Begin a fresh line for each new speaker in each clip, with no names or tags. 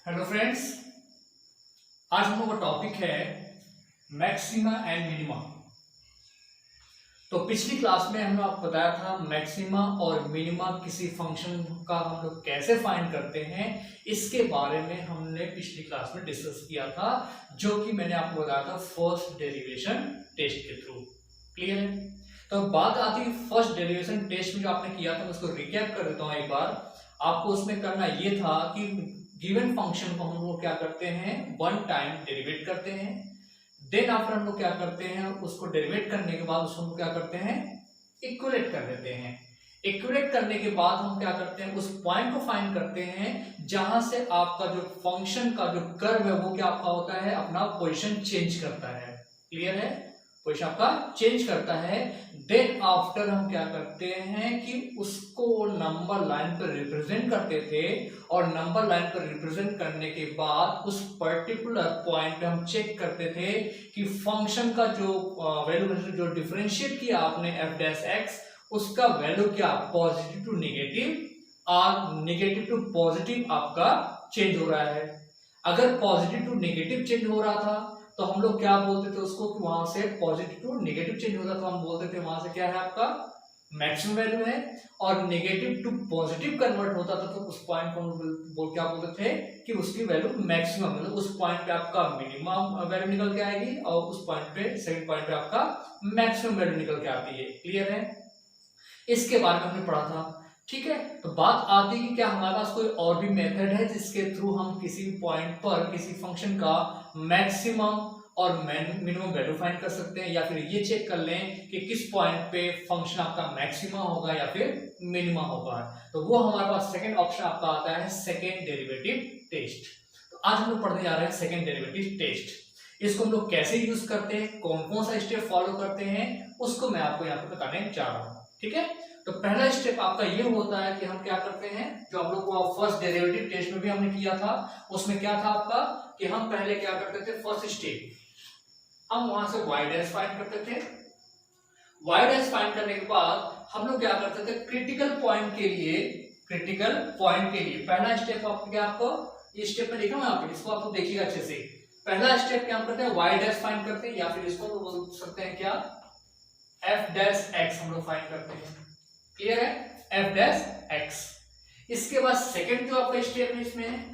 Hello friends, आज हम लोग का टॉपिक है मैक्सिमा एंड मिनिमा। तो पिछली क्लास में हमने आपको बताया था मैक्सिमा और मिनिमा किसी फंक्शन का हम लोग कैसे फाइंड करते हैं, इसके बारे में हमने पिछली क्लास में डिस्कस किया था, जो कि मैंने आपको बताया था फर्स्ट डेरिवेशन टेस्ट के थ्रू। क्लियर है? तो बात आती है फर्स्ट डेरिवेशन टेस्ट में जो आपने किया था, मैं उसको रिकैप कर देता हूँ एक बार। आपको उसमें करना ये था कि गिवन फंक्शन को हम लोग क्या करते हैं, वन टाइम डेरिवेट करते हैं। देन आफ्टर हम लोग क्या करते हैं, उसको डेरिवेट करने के बाद उसको हम क्या करते हैं, इक्वलेट कर देते हैं। इक्वलेट करने के बाद हम क्या करते हैं, उस पॉइंट को फाइंड करते हैं जहां से आपका जो फंक्शन का जो कर्व है वो क्या आपका होता है, अपना पोजीशन चेंज करता है। क्लियर है? पोजीशन आपका चेंज करता है। देन आफ्टर हम क्या करते हैं कि उसको नंबर लाइन पर रिप्रेजेंट करते थे, और नंबर लाइन पर रिप्रेजेंट करने के बाद उस पर्टिकुलर पॉइंट पे हम चेक करते थे कि फंक्शन का जो वैल्यू जो डिफरेंशिएट किया आपने एफ डैश एक्स, उसका वैल्यू क्या पॉजिटिव टू नेगेटिव और नेगेटिव टू पॉजिटिव आपका चेंज हो रहा है। अगर पॉजिटिव टू नेगेटिव चेंज हो रहा था तो हम लोग क्या बोलते थे उसको, कि वहां से पॉजिटिव टू नेगेटिव चेंज होता तो हम बोलते थे वहां से क्या है आपका मैक्सिमम वैल्यू है। और नेगेटिव टू पॉजिटिव कन्वर्ट होता था तो उस पॉइंट को क्या बोलते थे कि उसकी वैल्यू मैक्सिमम, मतलब उस पॉइंट पे आपका मिनिमम वैल्यू निकल के आएगी और उस पॉइंट पे सेकंड पॉइंट पे आपका मैक्सिमम वैल्यू निकल के आती है। क्लियर है? इसके बारे में हमने पढ़ा था। ठीक है, तो बात आती है कि क्या हमारे पास कोई और भी मेथड है जिसके थ्रू हम किसी पॉइंट पर किसी फंक्शन का मैक्सिमम और मिनिमम वैल्यू फाइंड कर सकते हैं, या फिर ये चेक कर लें कि किस पॉइंट पे फंक्शन आपका मैक्सिमा होगा या फिर मिनिमा होगा। तो वो हमारे पास सेकंड ऑप्शन आपका आता है सेकंड डेरिवेटिव टेस्ट। तो आज हम लोग पढ़ने जा रहे हैं सेकंड डेरिवेटिव टेस्ट। इसको हम लोग कैसे यूज करते हैं, कौन कौन सा स्टेप फॉलो करते हैं, उसको मैं आपको यहाँ पे बताने जा रहा हूँ। ठीक है, तो पहला स्टेप आपका ये होता है कि हम क्या करते हैं, जो हम लोग को फर्स्ट डेरिवेटिव टेस्ट में भी हमने किया था, उसमें क्या था आपका कि हम पहले क्या करते थे, फर्स्ट स्टेप हम वहां से y डैश फाइंड करते थे। y डैश फाइंड करने के बाद हम लोग क्या करते थे, क्रिटिकल पॉइंट के लिए पहला स्टेप आपको क्या, आपको ये स्टेप में लिखा हूं यहाँ पे, इसको आप देखिएगा अच्छे से। पहला स्टेप क्या हम करते हैं, y डैश फाइंड करते हैं, या फिर इसको बोल सकते हैं क्या, f डैश x हम लोग फाइंड करते हैं। क्लियर है? f dash x। इसके बाद सेकंड जो आपका स्टेप है, इसमें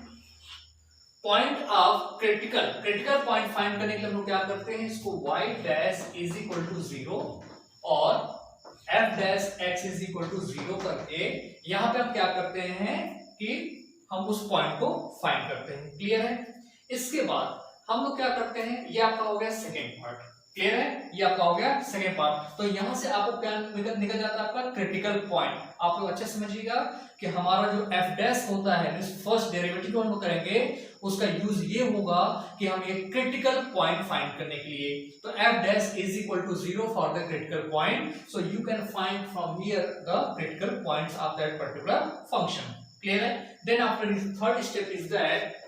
point of critical point find करने के लिए हम लोग क्या करते हैं, इसको y dash is equal to 0 और f dash x is equal to 0 करके यहां पे हम क्या करते हैं कि हम उस पॉइंट को फाइंड करते हैं। क्लियर है? इसके बाद हम लोग क्या करते हैं, ये आपका हो गया सेकेंड पार्ट। क्लियर है? ये आपका हो गया सेकेंड पार्ट। तो यहां से आपको क्या निकल जाता है, आपका क्रिटिकल पॉइंट। आप लोग अच्छे समझिएगा कि हमारा जो f डैश होता है, फर्स्ट डेरिवेटिव को हम लोग करेंगे, उसका यूज ये होगा कि हम ये क्रिटिकल पॉइंट फाइंड करने के लिए, तो f dash is equal to 0 for the critical point, so you can find from here the critical points of that particular function. Clear है? Then after this third step is that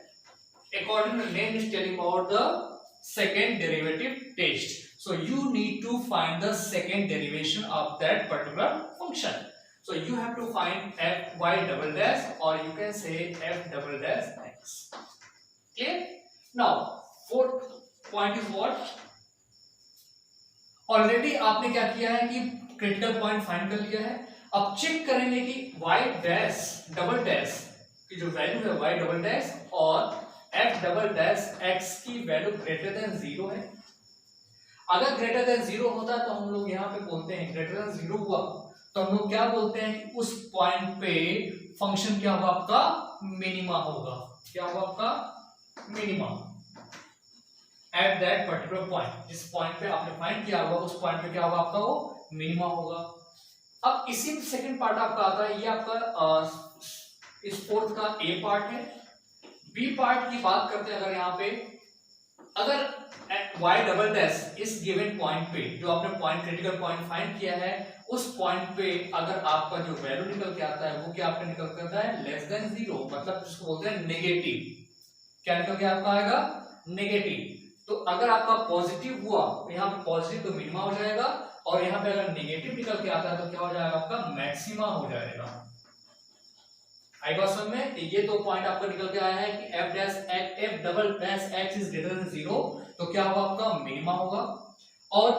according to the name is telling about the second derivative test, so you need to find the second derivation of that particular function. So you have to find f y double dash, or you can say f double dash x. Okay, now fourth point is what, already आपने क्या किया है कि critical point find कर लिया है। अब check करेंगे कि y dash double dash की जो वैल्यू है y double dash और f डबल डैश x की वैल्यू ग्रेटर देन 0 है। अगर ग्रेटर देन 0 होता है तो हम लोग यहाँ पे बोलते हैं, ग्रेटर देन 0 हुआ तो हम लोग क्या बोलते हैं कि उस पॉइंट पे फंक्शन क्या होगा, आपका मिनिमा होगा। क्या होगा आपका minima at that particular point. जिस पॉइंट पे आपने फाइंड किया होगा उस पॉइंट पे क्या होगा, आपका वो मिनिमा होगा। अब इसी सेकंड पार्ट आपका आता है, ये आपका इस फोर्थ का ए पार्ट है। बी पार्ट की बात करते हैं, अगर यहाँ पे अगर y डबल डैश इस गिवन पॉइंट पे जो आपने पॉइंट क्रिटिकल पॉइंट फाइंड किया है, उस पॉइंट पे अगर आपका जो वैल्यू निकल के आता है वो क्या आपका निकल के आता है, लेस देन 0, मतलब जिसको बोलते हैं नेगेटिव। क्या निकल के आपका आएगा, नेगेटिव। तो अगर आपका पॉजिटिव हुआ तो यहाँ पे पॉजिटिव तो मिनिमा हो जाएगा, और यहाँ पे अगर नेगेटिव निकल के आता है तो क्या हो जाएगा, आपका मैक्सिमा हो जाएगा। आई बात समझ में? ये तो पॉइंट आपका निकल के आया है कि F double dash x is greater than 0, तो क्या होगा आपका मिनिमा होगा, और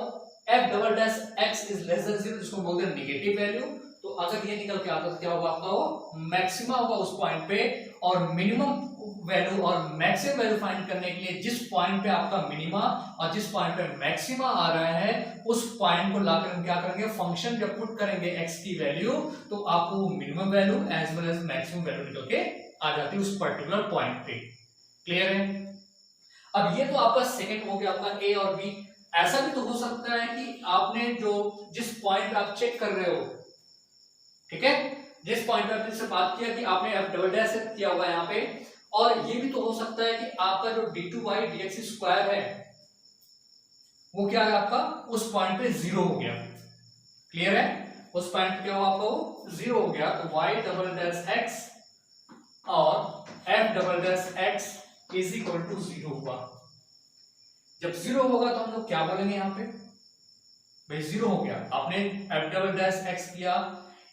F double dash x is less than 0 जिसको बोलते हैं नेगेटिव वैल्यू, तो अगर ये निकल के आता तो क्या होगा आपका वो मैक्सिमा होगा उस पॉइंट पे। और मिनिमम वैल्यू और मैक्सिमम वैल्यू फाइंड करने के लिए जिस पॉइंट पे आपका मिनिमा और जिस पॉइंट पे मैक्सिमा आ रहा है उस पॉइंट को लाकर हम क्या करेंगे, फंक्शन जब पुट करेंगे x की वैल्यू तो आपको minimum value as well as maximum value निकल के आ जाती है उस पर्टिकुलर पॉइंट पे। क्लियर है? अब ये तो आपका सेकंड हो गया आपका ए और बी। ऐसा भी तो हो सकता है कि आपने जो जिस पॉइंट पे आप चेक कर रहे हो, ठीक है, जिस पॉइंट पे आपने से बात किया कि आपने एफ डबल डैश किया हुआ है यहाँ पे, और ये भी तो हो सकता है कि आपका जो d2y dx स्क्वायर है वो क्या है आपका उस पॉइंट पे 0 हो गया। क्लियर है? उस पॉइंट पे क्या हुआ आपका वो 0 हो गया, तो y डबल डैश x और f double dash x is equal to 0 हुआ। जब 0 होगा तो हम लोग क्या बोलेंगे यहाँ पे, भाई 0 हो गया, आपने f डबल डैश x किया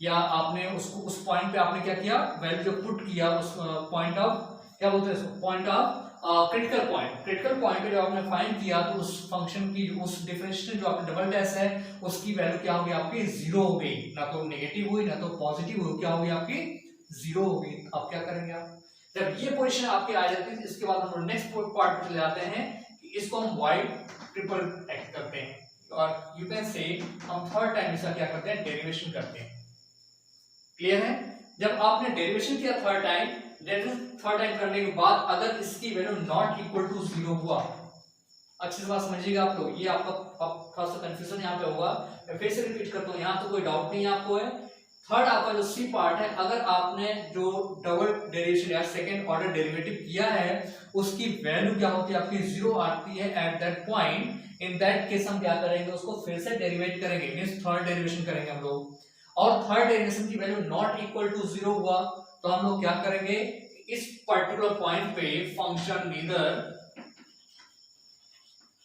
या आपने उसको उस पॉइंट पे आपने क्या किया, वैल्यू जो पुट किया उस पॉइंट ऑफ क्या बोलते हैं इसको, point of critical point. Critical point पे जब आपने फाइंड किया तो उस फंक्शन की उस डिफरेंशियल जो आपने डबल डैश है उसकी वैल्यू क्या होगी आपकी 0 हो गई, ना तो नेगेटिव हुई ना तो पॉजिटिव हुई, क्या होगी आपकी 0 हो गई। अब क्या करेंगे आप, जब ये पोजीशन आपकी आ जाती है इसके बाद हम लोग नेक्स्ट पार्ट पे चले जाते हैं कि इसको हम y ट्रिपल एक्ट करते हैं, और यू कैन से हम थर्ड टाइम इसका क्या करते हैं, डेरिवेशन करते हैं। क्लियर है? जब आपने डेरिवेशन किया थर्ड टाइम, थर्ड टाइम करने के बाद अगर इसकी वैल्यू नॉट इक्वल टू 0 हुआ, अच्छे से बात समझिएगा आप लोग, ये आपका थोड़ा सा कंफ्यूजन यहाँ पे होगा, मैं फिर से रिपीट करता हूँ, यहाँ तो कोई डाउट नहीं आपको है। थर्ड आपका जो सी पार्ट है, अगर आपने जो डबल डेरिवेशन या सेकंड ऑर्डर डेरिवेटिव किया है उसकी वैल्यू क्या होती है आपकी 0 आती है at that point, in that case हम क्या करेंगे, उसको फिर से डेरिवेट करेंगे, मींस थर्ड डेरिवेशन करेंगे हम लोग, और थर्ड डेरिवेशन की वैल्यू नॉट इक्वल टू 0 हुआ तो हम लोग क्या करेंगे, इस पर्टिकुलर पॉइंट पे function neither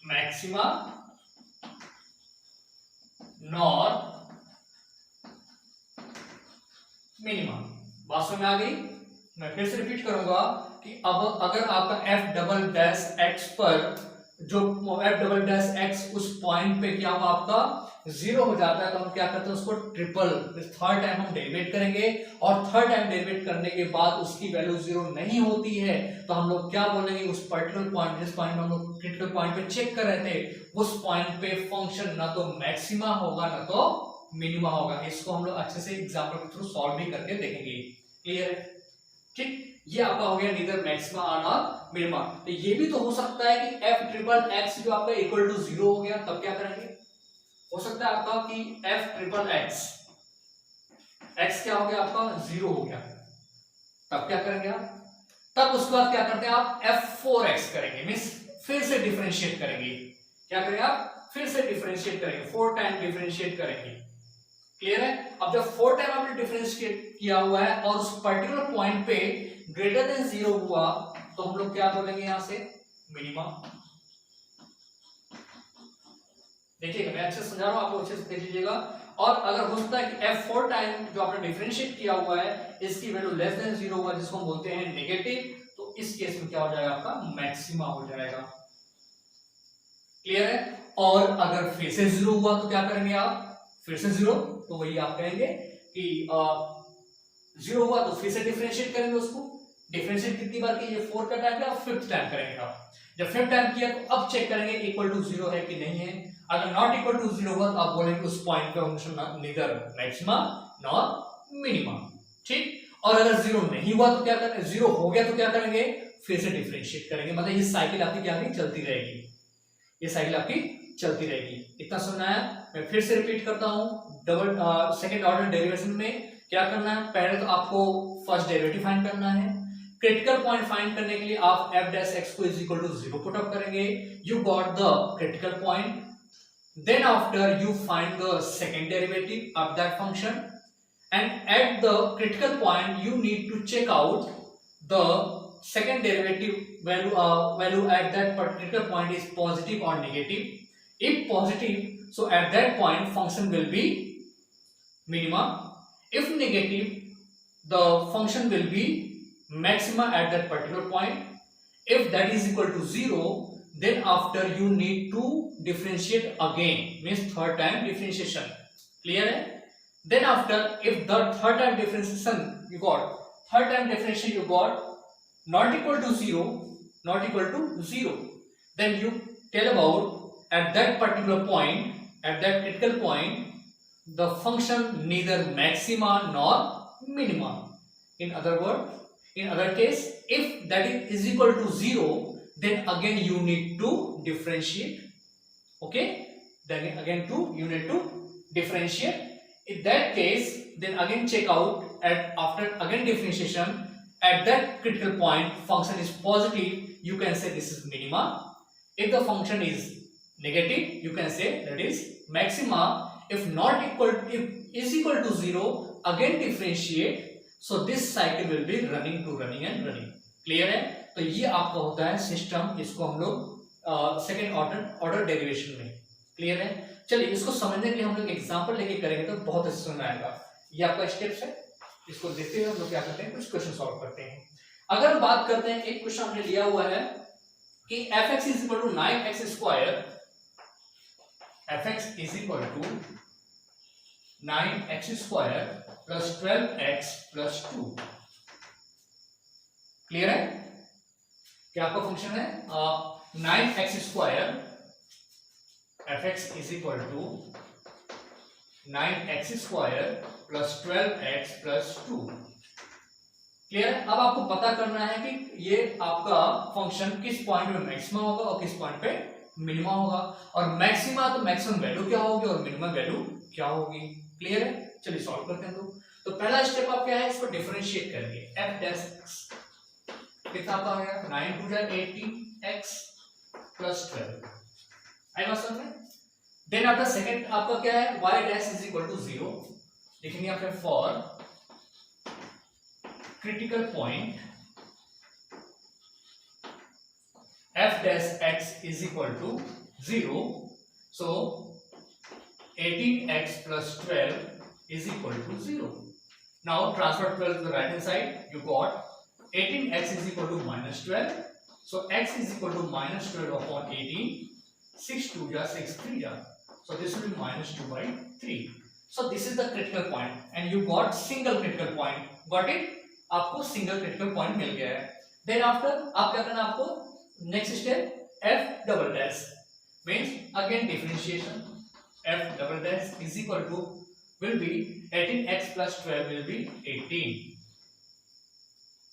maxima nor minima. बात समझ में आ गई? मैं फिर से रिपीट करूंगा कि अब अगर आपका एफ डबल डैश एक्स पर जो एफ डबल डैश एक्स उस पॉइंट पे क्या हुआ आपका 0 हो जाता है तो हम क्या करते हैं उसको ट्रिपल, थर्ड टाइम हम डेरिवेट करेंगे, और थर्ड टाइम डेरिवेट करने के बाद उसकी वैल्यू 0 नहीं होती है तो हम लोग क्या बोलेंगे, उस पर्टिकुलर पॉइंट जिस पॉइंट में हम लोग क्रिटिकल पॉइंट पे चेक कर रहे थे उस पॉइंट पे फंक्शन ना तो मैक्सिमा होगा ना तो मिनिमा होगा। इसको हम लोग अच्छे से एग्जांपल के थ्रू सॉल्व भी करके देखेंगे। क्लियर है? ठीक, ये आपका हो गया नीदर मैक्सिमा और मिनिमा। तो ये भी तो हो सकता है कि एफ ट्रिपल एक्स जो आपका इक्वल टू 0 हो गया, तब क्या करेंगे, हो सकता है आपका कि एफ ट्रिपल एक्स एक्स क्या हो गया आपका 0 हो गया, तब क्या करेंगे आप, तब उसके बाद क्या करते हैं आप f4x करेंगे, मींस फिर से डिफरेंशिएट करेंगे। क्या करेंगे आप, फिर से डिफरेंशिएट करेंगे, 4 टाइम डिफरेंशिएट करेंगे। क्लियर है? अब जब 4 टाइम आपने डिफरेंशिएट किया हुआ है और उस पर्टिकुलर पॉइंट पे ग्रेटर देन 0 हुआ तो हम लोग क्या बोलेंगे यहां से, मिनिमा। देखिएगा मैं अच्छे से समझा रहा हूं, आपको अच्छे से देख लीजिएगा। और अगर हो सकता है कि f4 टाइम जो आपने डिफरेंशिएट किया हुआ है इसकी वैल्यू लेस देन 0 हुआ जिसको हम बोलते हैं नेगेटिव, तो इस केस में क्या हो जाएगा आपका मैक्सिमा हो जाएगा। क्लियर है? और अगर फिर से 0 हुआ तो क्या करेंगे आप, फिर से 0, तो वही आप कहेंगे कि 0 हुआ तो फिर से डिफरेंशिएट करेंगे उसको। डिफरेंशिएट कितनी बार कीजिए, 4 का टाइम या 5th टाइम करेंगे आप। जब 5th टाइम किया तो अब चेक करेंगे इक्वल टू 0 है कि नहीं है। अगर नॉट इक्वल टू 0 हुआ तो आप बोलेंगे उस पॉइंट पे function neither maxima nor minima. ठीक, और अगर 0 नहीं हुआ तो क्या करेंगे, 0 हो गया तो क्या करेंगे, फिर से डिफरेंशिएट करेंगे। मतलब ये साइकिल आपकी क्या चलती रहेगी, ये साइकिल आपकी चलती रहेगी। इतना सुनना है, मैं फिर से रिपीट करता हूं। डबल सेकंड ऑर्डर डेरिवेशन में क्या करना है, पहले तो आपको फर्स्ट डेरिवेटिव फाइंड करना है। क्रिटिकल पॉइंट फाइंड करने के लिए आप f डैश x को is equal to 0 put up करेंगे। You got the critical point, then after you find the second derivative of that function, and at the critical point you need to check out the second derivative value at that particular point is positive or negative. If positive, so at that point function will be minima. If negative, the function will be maxima at that particular point. If that is equal to 0, then after you need to differentiate again, means third time differentiation. Clear hai? Then after, if the third time differentiation you got not equal to 0, then you tell about at that particular point, at that critical point, the function neither maxima nor minima. In other case, if that is equal to 0, then again you need to differentiate. Okay, then again you need to differentiate. In that case, then again check out after again differentiation, at that critical point function is positive, you can say this is minima. If the function is negative, you can say that is maxima. If is equal to 0, again differentiate. So this cycle will be running running. Clear है? तो ये आपका होता है system, इसको हम लोग second order derivation में. क्लियर है? चलिए इसको समझने के लिए हम लोग एग्जांपल लेके करेंगे तो बहुत अच्छे समझ आएगा. ये आपका स्टेप्स है, इसको देखते हुए हम लोग क्या करते हैं, कुछ क्वेश्चन सॉल्व करते हैं. अगर हम बात करते हैं, एक क्वेश्चन हमने लिया हुआ है कि fx is equal to 9x square, fx is equal to 9x square plus 12x plus 2. Clear है? क्या आपका फंक्शन है 9x square, fx is equal to 9x square plus 12x plus 2. Clear है? अब आपको पता करना है कि ये आपका फंक्शन किस पॉइंट पे मैक्सिमम होगा और किस पॉइंट पे मिनिमम होगा, और मैक्सिमा तो मैक्सिमम वैल्यू क्या होगी और मिनिमम वैल्यू क्या होगी. क्लियर है? चलिए सॉल्व करते हैं. तो पहला स्टेप आप क्या है, इसको डिफरेंशिएट करेंगे. f डैश कितना आपका हो गया 9 × 18x plus 12. आई बात समझ में? देन आफ्टर सेकंड आपका क्या है, y dash is equal to 0. लिखेंगे आपने for critical point f dash x is equal to 0. So 18x plus 12 is equal to 0. Now transfer 12 to the right hand side. You got 18x is equal to minus 12. So x is equal to minus 12 upon 18. 6 2 ja 6 3 ja. So this will be minus 2 by 3. So this is the critical point and you got single critical point. Got it? आपको single critical point मिल गया है. Then after आप क्या करना, आपको next step f double dash means again differentiation. f double dash is equal to will be 18x plus 12 will be 18.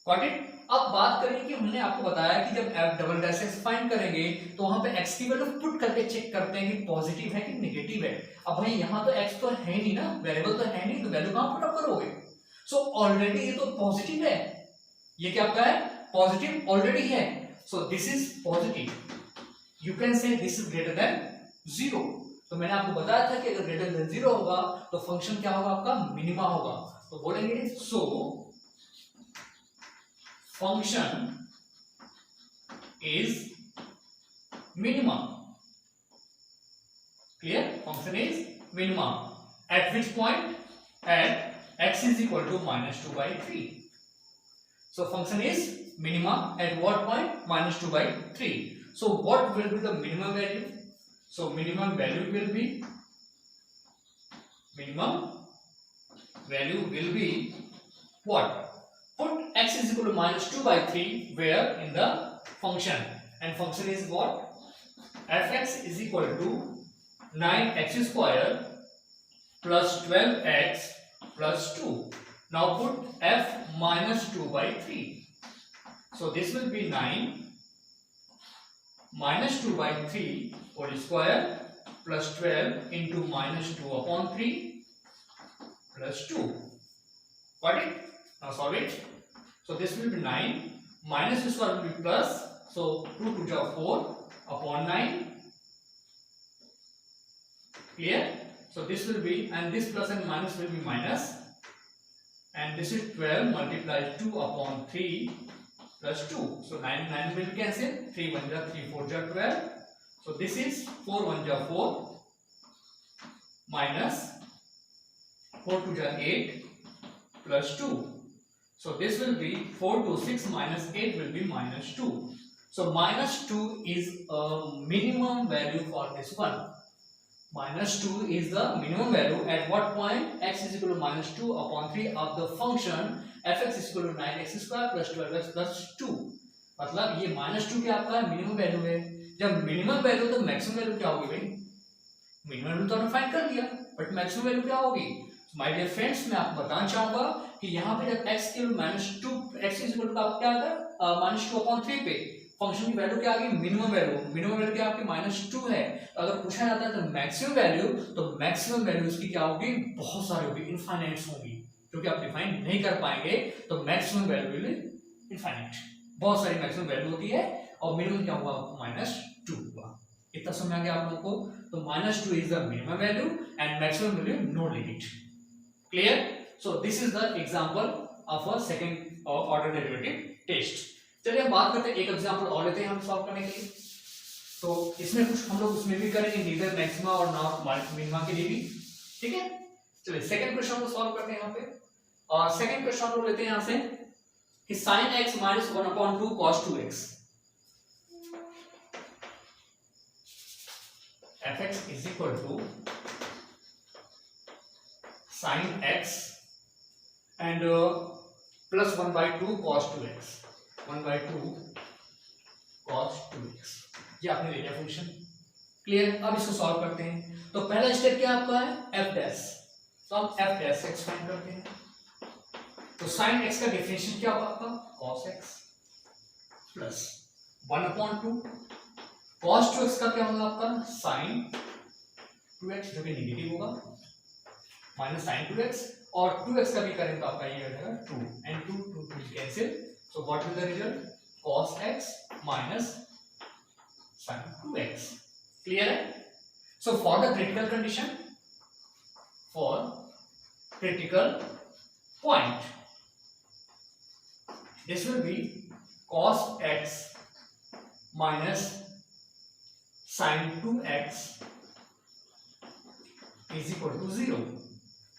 Got it? अब बात करें कि हमने आपको बताया कि जब f double dash x find करेंगे तो वहां पे x की वैल्यू पुट करके चेक करते हैं कि पॉजिटिव है कि नेगेटिव है. अब भाई यहां तो x तो है नहीं ना, वेरिएबल तो है नहीं, तो वैल्यू कहां पुट अप करोगे. सो ऑलरेडी ये तो पॉजिटिव है, ये क्या आपका है पॉजिटिव ऑलरेडी है. So this is positive, you can say this is greater than 0. तो मैंने आपको बताया था कि अगर ग्रेटर देन 0 होगा तो फंक्शन क्या होगा, आपका मिनिमा होगा. तो बोलेंगे so function is minima. Clear? Function is minima at which point, at x is equal to minus 2 by 3. So function is minima at what point? Minus 2 by 3. So what will be the minimum value? So minimum value will be what? Put x is equal to minus 2 by 3 where in the function, and function is what? fx is equal to 9x square plus 12x plus 2. Now put f minus 2 by 3. So this will be 9 minus 2 by 3 whole square plus 12 into minus 2 upon 3 plus 2. Got it? Now solve it. So this will be 9 minus square will be plus. So 2 2 ja 4 upon 9. Clear? So this will be, and this plus and minus will be minus, and this is 12 multiplied 2 upon 3 plus 2. So 9 will be cancelled. 3 1 ja 3 4 ja 12. So this is 4 1 ja 4 minus 4 2 ja 8 plus 2. So this will be 4 to 6 minus 8 will be minus 2. So minus 2 is a minimum value for this one. Minus 2 is the minimum value at what point x is equal to minus 2 upon 3 of the function fx is equal to 9x square plus 12x plus 2. मतलब ये minus 2 क्या आपका minimum value है. जब minimum value तो maximum value क्या होगी भाई. मिनिमम वैल्यू तो हमने फाइंड कर दिया, बट मैक्सिमम वैल्यू क्या होगी. माय डियर फ्रेंड्स, मैं आपको बताना चाहूंगा कि यहाँ पे जब x की minus 2 x is equal to आप क्या आता माइनस 2 अपॉन 3 पे फंक्शन की वैल्यू क्या आ गई मिनिमम वैल्यू. मिनिमम वैल्यू क्या आपकी माइनस 2 है. तो अगर पूछा जाता है तो मैक्सिमम वैल्यू, तो मैक्सिमम वैल्यू इसकी क्या होगी, बहुत सारी होगी, इनफाइनाइट्स होगी, क्योंकि आप डिफाइन नहीं कर पाएंगे. तो मैक्सिमम वैल्यू विल इनफाइनाइट, बहुत सारी मैक्सिमम वैल्यू होती है. और मिनिमम क्या हुआ माइनस 2 हुआ. इतना समझ आ गया आप लोगों को. तो minus 2 is the minimum value and maximum value no limit. Clear? So this is the example of a second order derivative test. चलिए हम बात करते हैं, एक एग्जांपल और लेते हैं हम सॉल्व करने के लिए. तो इसमें कुछ हम लोग उसमें भी करेंगे, नीदर मैक्सिमा और नॉट मिनिमा के लिए भी. ठीक है, चलिए सेकंड क्वेश्चन को सॉल्व करते हैं यहाँ पे. और सेकंड क्वेश्चन हम लोग लेते हैं यहाँ से कि sin x minus 1/2 cos 2x fx is equal to sin x and plus 1/2 cos 2x 1/2 cos 2x. ये आपने ले लिया फंक्शन. क्लियर. अब इसको सॉल्व करते हैं. तो पहला स्टेप क्या आपका है f डैश. तो हम f डैश x फाइंड करते हैं. तो sin x का डिफरेंशियल क्या होगा आपका cos x plus 1/2 cos 2x का क्या होगा आपका sin 2x जो कि नेगेटिव होगा माइनस sin 2x और 2x का भी करें तो आपका ये हो जाएगा 2 and 2 will cancel. So what will the result? Cos x minus sin 2x. Clear है? So for the critical condition, for critical point, this will be cos x minus sin 2x is equal to 0.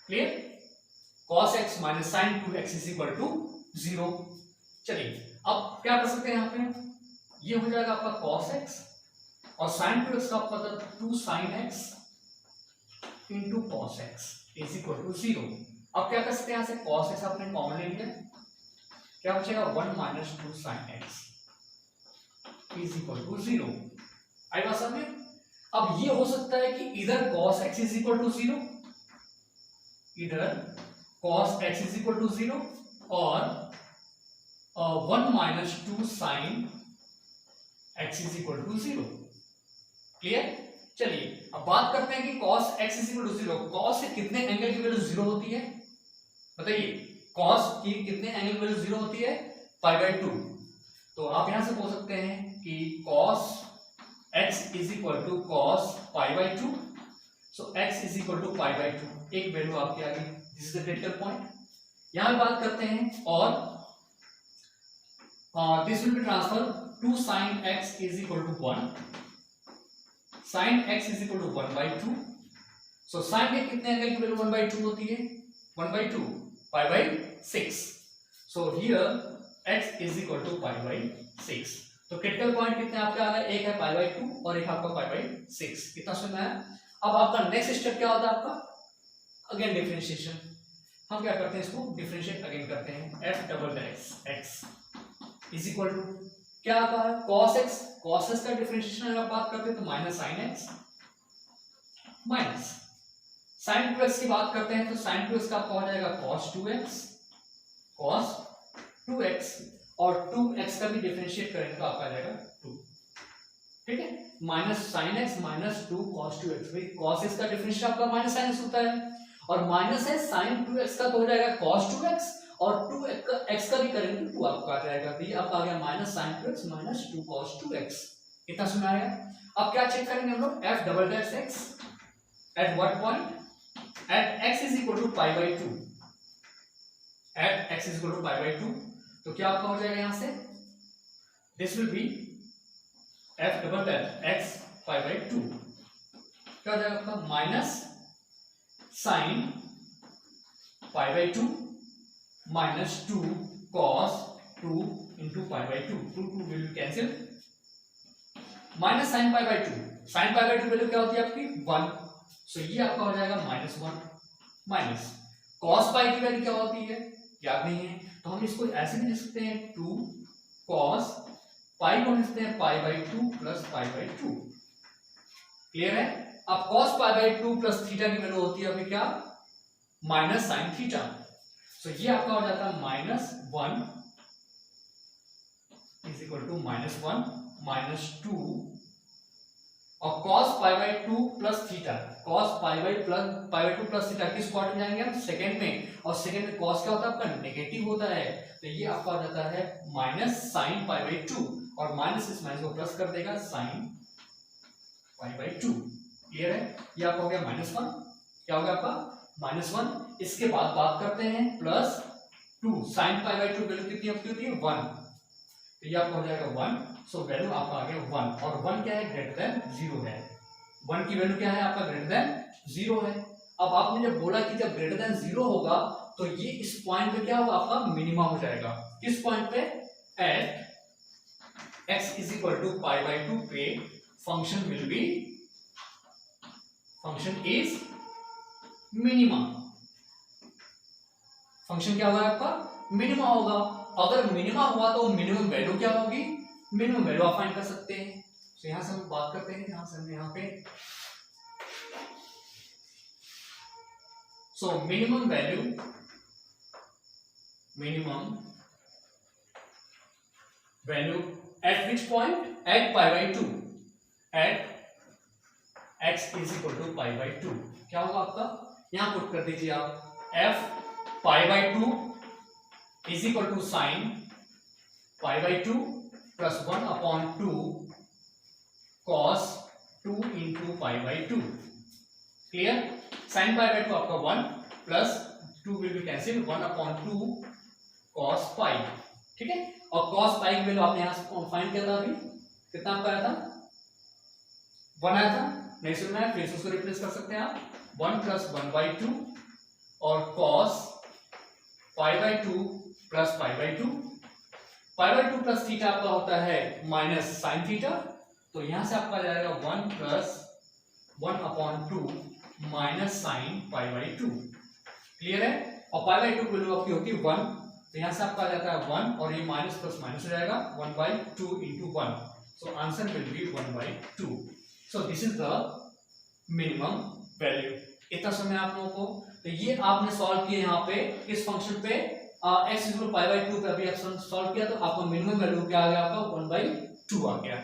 Clear. cos x minus sin 2x is equal to 0. चलिए अब क्या कर सकते हैं यहाँ पे, ये हो जाएगा आपका cos x और sin 2x का आपका 2 sin x into cos x is equal to 0. अब क्या कर सकते हैं यहाँ से cos x आपने कॉमन ले लिया, क्या बचेगा 1 minus 2 sin x is equal to 0. आई बात समझ में. अब ये हो सकता है कि इधर cos x is equal to 0, इधर cos x is equal to 0 और 1 minus 2 sin x is equal to 0. Clear. चलिए अब बात करते हैं कि cos x is equal to 0. cos से कितने एंगल की वैल्यू 0 होती है बताइए. cos की कितने एंगल की वैल्यू 0 होती है π/2. तो आप यहां से बोल सकते हैं कि cos x is equal to cos π/2. So x is equal to π/2. एक वैल्यू आपकी आ गई. This is the critical point. यहां बात करते हैं और this will B transfer 2 sin x is equal to 1. sin x is equal to 1/2. So sin के कितने एंगल की वैल्यू 1/2 होती है 1/2 π/6. So here x is equal to π/6. तो क्रिटिकल पॉइंट कितने आपके आ गए, एक है π/2 और एक आपका π/6. कितना सुनना है. अब आपका नेक्स्ट स्टेप क्या होता है आपका, अगेन डिफरेंशिएशन. हम क्या करते हैं, इसको डिफरेंशिएट अगेन करते हैं. f double dash x is equal to क्या आता है cos x. cos x का डिफरेंशिएशन अगर बात करते हैं तो minus sin x minus sin 2x की बात करते हैं तो sin 2x का आपका हो जाएगा cos 2x और 2x का भी डिफरेंशिएट करेंगे तो आपका आ जाएगा 2. ठीक है, minus sin x minus 2 cos 2x. भाई cos x का डिफरेंशिएट आपका माइनस sin x होता है और माइनस है sin 2x का तो हो जाएगा cos 2x और 2x का भी करेंगे 2 आपका आ जाएगा. तो ये आपका आ गया minus sin 2x minus 2 cos 2x. इतना सुना है. अब क्या चेक करेंगे हम लोग, f double dash x at what point, at x is equal to π/2. At x is equal to π/2. तो क्या आपका हो जाएगा यहां से, this will be f double dash x π/2. क्या हो जाएगा आपका minus sin π/2 minus 2 cos 2 into pi by 2, 2 will be cancel, minus sign pi by 2, sign pi by 2 value क्या होती है आपकी 1, सो ये आपका हो जाएगा -1 माइनस cos पाई की वैल्यू क्या होती है याद नहीं है, तो हम इसको ऐसे भी लिख सकते हैं 2 cos पाई को लिख सकते हैं पाई by 2 plus pi by 2, clear है। अब cos pi by 2 plus theta की वैल्यू होती है अभी क्या माइनस साइन थीटा, सो ये आपका हो जाता है -1 इज इक्वल टू -1 -2 और cos pi by 2 plus theta, cos pi by 2 plus theta किस पार्ट में जाएंगे हम सेकंड में, और सेकंड में cos क्या होता है आपका नेगेटिव होता है, तो ये आपका हो जाता है माइनस साइन पाई बाई 2 और माइनस इस माइनस को प्लस कर देगा साइन पाई बाई 2, क्लियर है। ये आपका हो गया -1, क्या हो गया आपका -1, इसके बाद बात करते हैं +2, साइन पाई बाई 2 वैल्यू कितनी होती है 1, तो ये आपका हो जाएगा 1, सो वैल्यू आपका आ गया 1 और 1 क्या है ग्रेटर देन 0 है, 1 की वैल्यू क्या है आपका ग्रेटर देन 0 है। अब आपने जब बोला कि जब ग्रेटर देन 0 होगा तो ये इस पॉइंट पे क्या होगा आपका मिनिमम हो जाएगा, किस पॉइंट पे at x is equal to pi by 2 पे function will be, function is minimum, function क्या होगा आपका मिनिमम होगा। अगर मिनिमम हुआ तो मिनिमम वैल्यू क्या होगी, मिनिमम वैल्यू आप फाइंड कर सकते हैं, तो यहां से हम बात करते हैं, यहां से हमने यहां पे so minimum value at which point at pi by 2 at x is equal to pi by 2, क्या होगा आपका यहां पुट कर दीजिए आप f pi by 2 is equal to sine pi by 2 plus 1 upon 2 cos 2 into pi by 2, clear. Sine pi by 2 आपका 1 plus 2 will be cancel 1 upon 2 cos pi, ठीक है। और cos पाई की वैल्यू आपने यहां से फाइंड किया था, अभी कितना आपका आया था 1 आया था, नहीं सुनना है फिर उसको रिप्लेस कर सकते हैं आप 1 प्लस 1 बाई 2 और cos pi by 2 plus pi by 2, pi by 2 plus theta आपका होता है माइनस साइन थीटा, तो यहां से आपका जाएगा 1 plus 1 upon 2 minus sign pi by 2, clear है। और पाई बाई 2 की वैल्यू आपकी होती है 1, तो यहां से आपका जाता है 1 और ये माइनस प्लस माइनस हो जाएगा 1 by 2 into 1, so answer will be 1 by 2, so this is the minimum value. इतना समय आप लोगों को, तो ये आपने सॉल्व किया यहाँ पे इस फंक्शन पे x इक्वल पाई बाई 2 पे अभी आप सॉल्व किया, तो आपका मिनिमम वैल्यू क्या आ गया आपका 1 बाई 2 आ गया।